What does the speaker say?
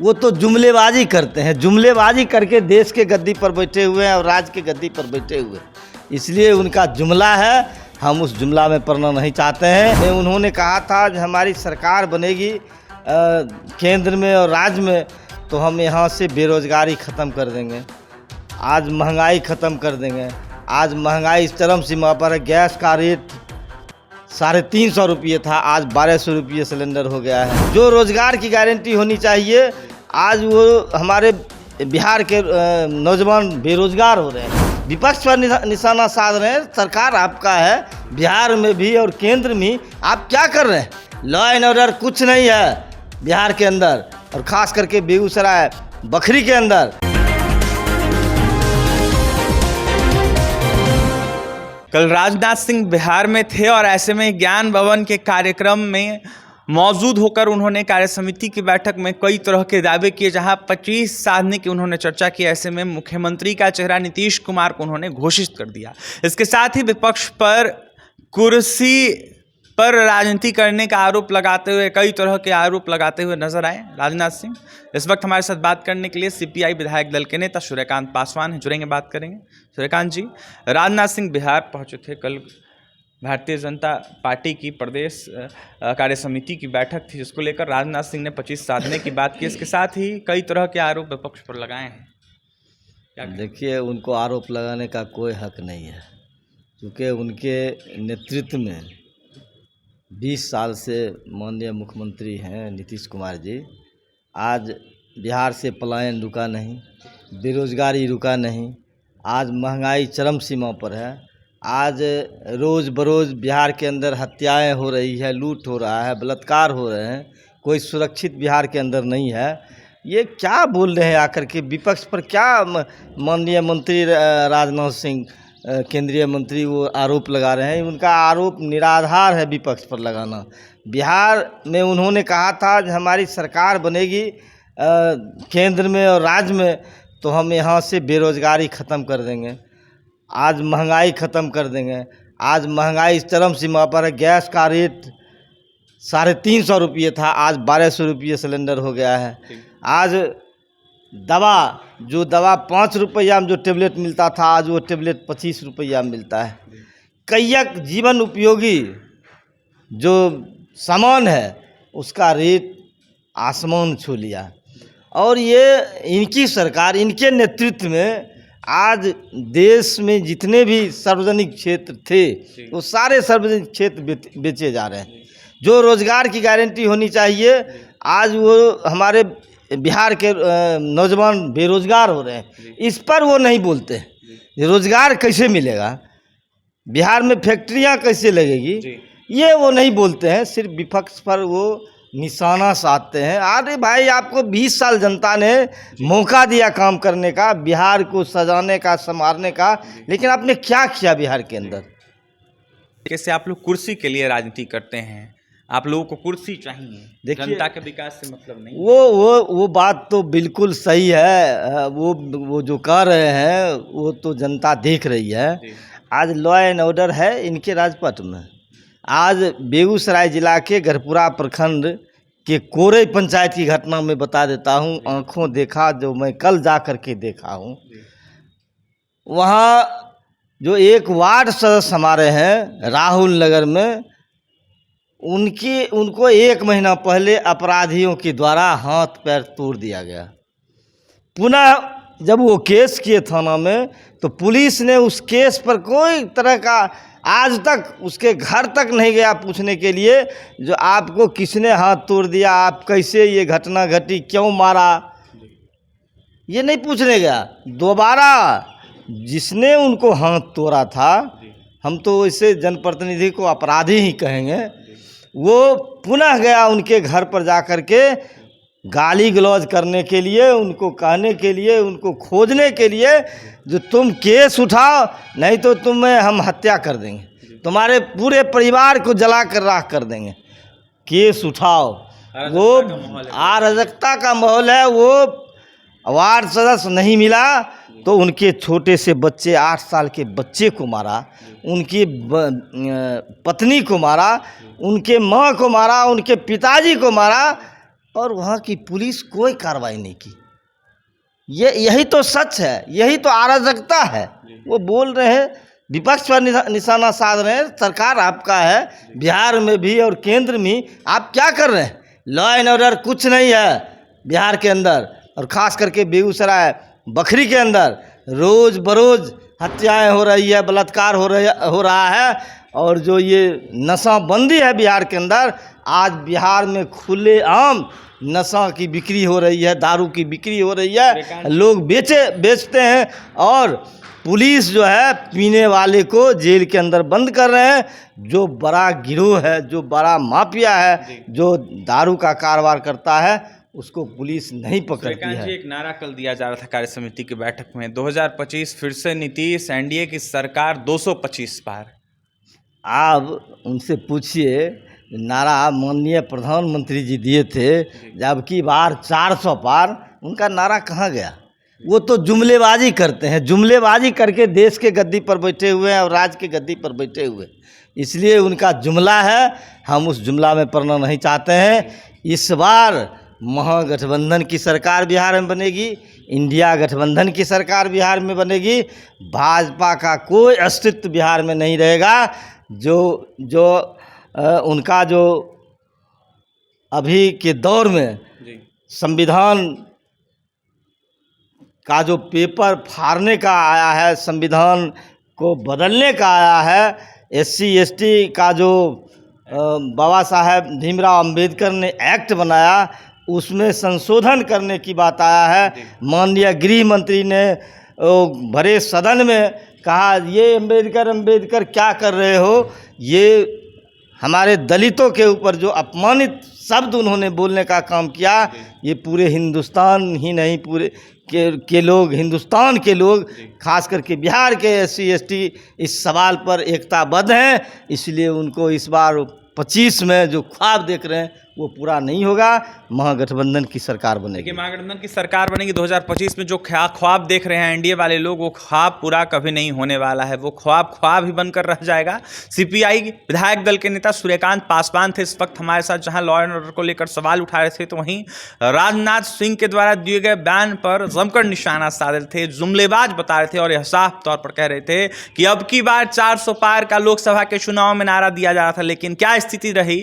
वो तो जुमलेबाजी करते हैं, जुमलेबाजी करके देश के गद्दी पर बैठे हुए हैं और राज्य के गद्दी पर बैठे हुए हैं, इसलिए उनका जुमला है, हम उस जुमला में पढ़ना नहीं चाहते हैं। उन्होंने कहा था कि हमारी सरकार बनेगी केंद्र में और राज्य में तो हम यहाँ से बेरोजगारी ख़त्म कर देंगे, आज महंगाई ख़त्म कर देंगे। आज महंगाई इस चरम सीमा पर है, गैस का रेट 350 रुपये था, आज 1200 रुपये सिलेंडर हो गया है। जो रोज़गार की गारंटी होनी चाहिए, आज वो हमारे बिहार के नौजवान बेरोजगार हो रहे हैं, विपक्ष पर निशाना साध रहे हैं। सरकार आपका है, बिहार में भी और केंद्र में, आप क्या कर रहे हैं? लॉ एंड ऑर्डर कुछ नहीं है बिहार के अंदर, और ख़ास करके बेगूसराय बखरी के अंदर। कल राजनाथ सिंह बिहार में थे और ऐसे में ज्ञान भवन के कार्यक्रम में मौजूद होकर उन्होंने कार्य समिति की बैठक में कई तरह के दावे किए, जहां 25 साधने की उन्होंने चर्चा की। ऐसे में मुख्यमंत्री का चेहरा नीतीश कुमार को उन्होंने घोषित कर दिया। इसके साथ ही विपक्ष पर कुर्सी पर राजनीति करने का आरोप लगाते हुए, कई तरह के आरोप लगाते हुए नजर आए राजनाथ सिंह। इस वक्त हमारे साथ बात करने के लिए सीपीआई विधायक दल के नेता सूर्यकांत पासवान हैं, जुड़ेंगे, बात करेंगे। सूर्यकांत जी, राजनाथ सिंह बिहार पहुंचे थे, कल भारतीय जनता पार्टी की प्रदेश कार्य समिति की बैठक थी, जिसको लेकर राजनाथ सिंह ने 25 साधने की बात की। इसके साथ ही कई तरह के आरोप विपक्ष पर लगाए हैं। देखिए, उनको आरोप लगाने का कोई हक नहीं है, क्योंकि उनके नेतृत्व में 20 साल से माननीय मुख्यमंत्री हैं नीतीश कुमार जी। आज बिहार से पलायन रुका नहीं, बेरोजगारी रुका नहीं, आज महंगाई चरम सीमा पर है। आज रोज़ बरोज़ बिहार के अंदर हत्याएं हो रही है, लूट हो रहा है, बलात्कार हो रहे हैं, कोई सुरक्षित बिहार के अंदर नहीं है। ये क्या बोल रहे हैं आकर के? विपक्ष पर क्या माननीय मंत्री राजनाथ सिंह केंद्रीय मंत्री वो आरोप लगा रहे हैं? उनका आरोप निराधार है विपक्ष पर लगाना। बिहार में उन्होंने कहा था कि हमारी सरकार बनेगी केंद्र में और राज्य में तो हम यहाँ से बेरोजगारी ख़त्म कर देंगे, आज महंगाई ख़त्म कर देंगे। आज महंगाई इस चरम सीमा पर है, गैस का रेट 350 रुपये था, आज 1200 रुपये सिलेंडर हो गया है। आज दवा 5 रुपया में जो टेबलेट मिलता था, आज वो टेबलेट 25 रुपया में मिलता है। कईक जीवन उपयोगी जो सामान है उसका रेट आसमान छू लिया। और ये इनकी सरकार, इनके नेतृत्व में आज देश में जितने भी सार्वजनिक क्षेत्र थे वो सारे सार्वजनिक क्षेत्र बेचे जा रहे हैं। जो रोज़गार की गारंटी होनी चाहिए, आज वो हमारे बिहार के नौजवान बेरोजगार हो रहे हैं, इस पर वो नहीं बोलते। रोज़गार कैसे मिलेगा, बिहार में फैक्ट्रियां कैसे लगेगी, ये वो नहीं बोलते हैं। सिर्फ विपक्ष पर वो निशाना साधते हैं। अरे भाई, आपको 20 साल जनता ने मौका दिया काम करने का, बिहार को सजाने का, संवारने का, लेकिन आपने क्या किया बिहार के अंदर? कैसे आप लोग कुर्सी के लिए राजनीति करते हैं, आप लोगों को कुर्सी चाहिए, जनता के विकास से मतलब नहीं। वो बात तो बिल्कुल सही है। वो जो कह रहे हैं वो तो जनता देख रही है। आज लॉ एंड ऑर्डर है इनके राजपथ में। आज बेगूसराय जिला के गढ़पुरा प्रखंड के कोरे पंचायत की घटना में बता देता हूँ, आंखों देखा, जो मैं कल जा कर के देखा हूँ। वहाँ जो एक वार्ड सदस्य हमारे हैं राहुल नगर में, उनको 1 महीना पहले अपराधियों के द्वारा हाथ पैर तोड़ दिया गया। पुनः जब वो केस किए थाना में तो पुलिस ने उस केस पर कोई तरह का आज तक उसके घर तक नहीं गया पूछने के लिए, जो आपको किसने हाथ तोड़ दिया, आप कैसे ये घटना घटी, क्यों मारा, ये नहीं पूछने गया। दोबारा जिसने उनको हाथ तोड़ा था, हम तो इसे जनप्रतिनिधि को अपराधी ही कहेंगे, वो पुनः गया उनके घर पर जा कर के गाली गलौज करने के लिए, उनको कहने के लिए, उनको खोजने के लिए, जो तुम केस उठाओ नहीं तो तुम्हें हम हत्या कर देंगे, तुम्हारे पूरे परिवार को जला कर राख कर देंगे, केस उठाओ। वो अराजकता का माहौल है। वो वार्ड सदस्य नहीं मिला तो उनके छोटे से बच्चे, 8 साल के बच्चे को मारा, उनकी पत्नी को मारा, उनके माँ को मारा, उनके पिताजी को मारा। और वहाँ की पुलिस कोई कार्रवाई नहीं की। यही तो सच है, यही तो अराजकता है। वो बोल रहे हैं, विपक्ष पर निशाना साध रहे हैं, सरकार आपका है, बिहार में भी और केंद्र में। आप क्या कर रहे हैं? लॉ एंड ऑर्डर कुछ नहीं है बिहार के अंदर, और ख़ास करके बेगूसराय बखरी के अंदर रोज़ बरोज़ हत्याएं हो रही है, बलात्कार हो रहा है। और जो ये नशाबंदी है बिहार के अंदर, आज बिहार में खुलेआम नशा की बिक्री हो रही है, दारू की बिक्री हो रही है, लोग बेचते हैं। और पुलिस जो है पीने वाले को जेल के अंदर बंद कर रहे हैं। जो बड़ा गिरोह है, जो बड़ा माफिया है, जो दारू का कारोबार करता है, उसको पुलिस नहीं पकड़ती है। एक नारा कल दिया जा रहा था कार्य समिति की बैठक में, 2025 फिर से नीतीश, एनडीए की सरकार 225 पार। आप उनसे पूछिए, नारा माननीय प्रधानमंत्री जी दिए थे, जबकि बार 400 पार, उनका नारा कहाँ गया? वो तो जुमलेबाजी करते हैं, जुमलेबाजी करके देश के गद्दी पर बैठे हुए हैं और राज्य के गद्दी पर बैठे हुए, इसलिए उनका जुमला है। हम उस जुमला में पड़ना नहीं चाहते हैं। इस बार महागठबंधन की सरकार बिहार में बनेगी, इंडिया गठबंधन की सरकार बिहार में बनेगी। भाजपा का कोई अस्तित्व बिहार में नहीं रहेगा। उनका जो अभी के दौर में संविधान का जो पेपर फाड़ने का आया है, संविधान को बदलने का आया है, SC ST का जो बाबा साहेब भीमराव अंबेडकर ने एक्ट बनाया, उसमें संशोधन करने की बात आया है। माननीय गृह मंत्री ने भरे सदन में कहा, ये अंबेडकर क्या कर रहे हो? ये हमारे दलितों के ऊपर जो अपमानित शब्द उन्होंने बोलने का काम किया, ये पूरे हिंदुस्तान ही नहीं, पूरे के लोग, हिंदुस्तान के लोग, खास करके बिहार के SC ST इस सवाल पर एकताबद्ध हैं। इसलिए उनको इस बार 25 में जो ख्वाब देख रहे हैं वो पूरा नहीं होगा। महागठबंधन की सरकार बनेगी। महागठबंधन की सरकार बनेगी 2025 में। जो ख्वाब देख रहे हैं एनडीए वाले लोग, वो ख्वाब पूरा कभी नहीं होने वाला है। वो ख्वाब ही बनकर रह जाएगा। सीपीआई विधायक दल के नेता सूर्यकांत पासवान थे इस वक्त हमारे साथ, जहां लॉ एंड ऑर्डर को लेकर सवाल उठा रहे थे। तो वहीं राजनाथ सिंह के द्वारा दिए गए बयान पर जमकर निशाना साधे थे, जुमलेबाज बता रहे थे और यह साफ तौर पर कह रहे थे कि अब की बार 400 पार का लोकसभा के चुनाव में नारा दिया जा रहा था। लेकिन क्या स्थिति रही